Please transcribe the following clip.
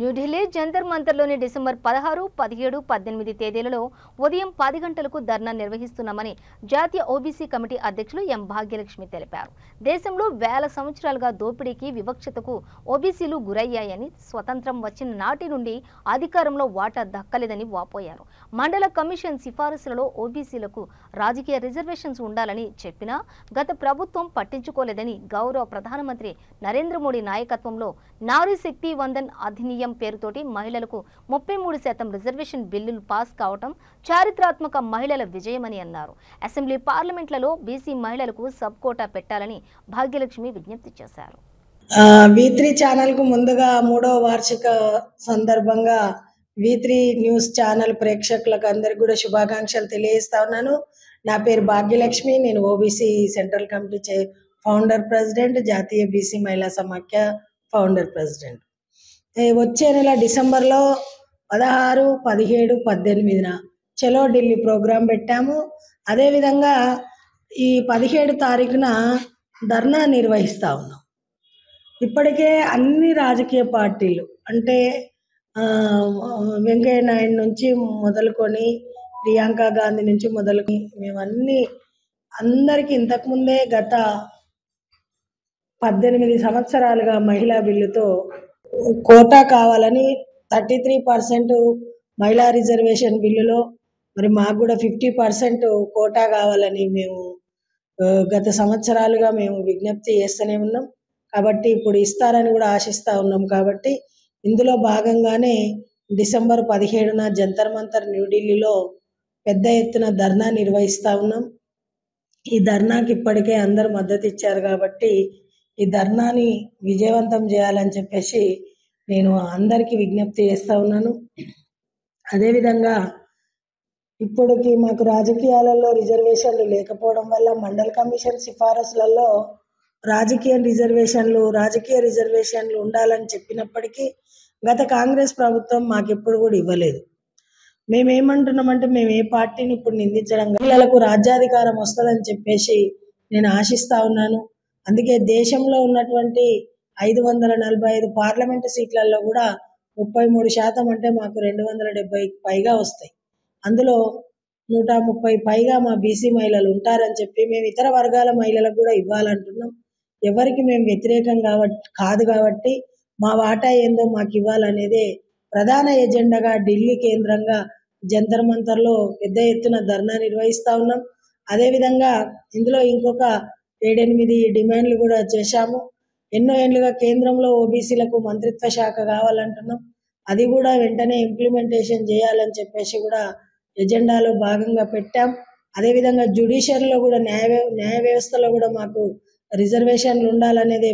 New Delhi Jantar మంతర్లోని December 16, 17, 18 తేదీలలో ఉదయం 10 గంటలకు ధర్నా నిర్వహిస్తున్నామని జాతీయ ఓబీసీ కమిటీ అధ్యక్షులు ఎం భాగ్యలక్ష్మి తెలిపారు. దేశంలో వేల సంవత్సరాలుగా దోపిడీకి, వివక్షతకు ఓబీసీలు గురయ్యాయని, స్వతంత్రం వచ్చిన నాటి నుండి అధికారంలో వాటా దక్కలేదని వాపోయారు. మండల కమిషన్ సిఫారసులలో ఓబీసీలకు రాజకీయ రిజర్వేషన్స్ ఉండాలని చెప్పినా గత ప్రభుత్వం పట్టించుకోలేదని గౌరవ ప్రధానమంత్రి నరేంద్ర మోడీ నాయకత్వంలో నారీ శక్తి వందన్ అధినియం పేరుతోటి మహిళలకు 33% రిజర్వేషన్ బిల్లులు పాస్ కావటం చారిత్రాత్మక మహిళల విజయమని అన్నారు. అసెంబ్లీ పార్లమెంట్లలో బీసీ మహిళలకు సబ్ కోటా పెట్టాలని భాగ్యలక్ష్మి విజ్ఞప్తి చేశారు. V3 ఛానల్ కు ముందుగా 3వ వార్షిక సందర్భంగా V3 న్యూస్ ఛానల్ ప్రేక్షకులకు అందరికీ కూడా శుభాకాంక్షలు తెలియజేస్తా ఉన్నాను. నా పేరు భాగ్యలక్ష్మి. నేను OBC central committee founder president, జాతీయ బీసీ మహిళా సమాఖ్య ఫౌండర్ ప్రెసిడెంట్. వచ్చే నెల డిసెంబర్లో 16, 17, 18న చలో ఢిల్లీ ప్రోగ్రాం పెట్టాము. అదేవిధంగా ఈ 17 తారీఖున ధర్నా నిర్వహిస్తూ ఉన్నాం. ఇప్పటికే అన్ని రాజకీయ పార్టీలు అంటే వెంకయ్య నాయుడు నుంచి మొదలుకొని ప్రియాంక గాంధీ నుంచి మొదలుకొని మేమన్నీ అందరికీ ఇంతకుముందే గత 18 సంవత్సరాలుగా మహిళా బిల్లుతో కోటా కావాలని 33% మహిళా రిజర్వేషన్ బిల్లులో మరి మాకు కూడా 50% కోటా కావాలని మేము గత సంవత్సరాలుగా మేము విజ్ఞప్తి చేస్తూనే ఉన్నాం. కాబట్టి ఇప్పుడు ఇస్తారని కూడా ఆశిస్తూ ఉన్నాం. కాబట్టి ఇందులో భాగంగానే డిసెంబర్ 17న జంతర్ మంతర్ న్యూఢిల్లీలో పెద్ద ఎత్తున ధర్నా నిర్వహిస్తూ ఉన్నాం. ఈ ధర్నాకి ఇప్పటికే అందరూ మద్దతు ఇచ్చారు. కాబట్టి ఈ ధర్నాని విజయవంతం చేయాలని చెప్పేసి నేను అందరికీ విజ్ఞప్తి చేస్తూ ఉన్నాను. అదేవిధంగా ఇప్పటికి మాకు రాజకీయాలలో రిజర్వేషన్లు లేకపోవడం వల్ల మండల కమిషన్ సిఫారసులలో రాజకీయ రిజర్వేషన్లు ఉండాలని చెప్పినప్పటికీ గత కాంగ్రెస్ ప్రభుత్వం మాకు ఎప్పుడు కూడా ఇవ్వలేదు. మేమేమంటున్నామంటే మేము ఏ పార్టీని ఇప్పుడు నిందించడం, మహిళలకు రాజ్యాధికారం వస్తుందని చెప్పేసి నేను ఆశిస్తూ ఉన్నాను. అందుకే దేశంలో ఉన్నటువంటి 545 పార్లమెంటు సీట్లలో కూడా 33% అంటే మాకు 270కి పైగా వస్తాయి. అందులో 130 పైగా మా బీసీ మహిళలు ఉంటారని చెప్పి మేము ఇతర వర్గాల మహిళలకు కూడా ఇవ్వాలంటున్నాం. ఎవరికి మేము వ్యతిరేకం కాదు. కాబట్టి మా వాటా ఏందో మాకు ఇవ్వాలనేదే ప్రధాన ఎజెండాగా ఢిల్లీ కేంద్రంగా జంతర్ మంతర్లో పెద్ద ఎత్తున ధర్నా నిర్వహిస్తూ ఉన్నాం. అదేవిధంగా ఇందులో ఇంకొక 7-8 డిమాండ్లు కూడా చేశాము. ఎన్నో ఏళ్ళుగా కేంద్రంలో ఓబీసీలకు మంత్రిత్వ శాఖ కావాలంటున్నాం. అది కూడా వెంటనే ఇంప్లిమెంటేషన్ చేయాలని చెప్పేసి కూడా ఎజెండాలో భాగంగా పెట్టాం. అదేవిధంగా జ్యుడిషియరీలో కూడా న్యాయ వ్యవస్థలో కూడా మాకు రిజర్వేషన్లు ఉండాలనేది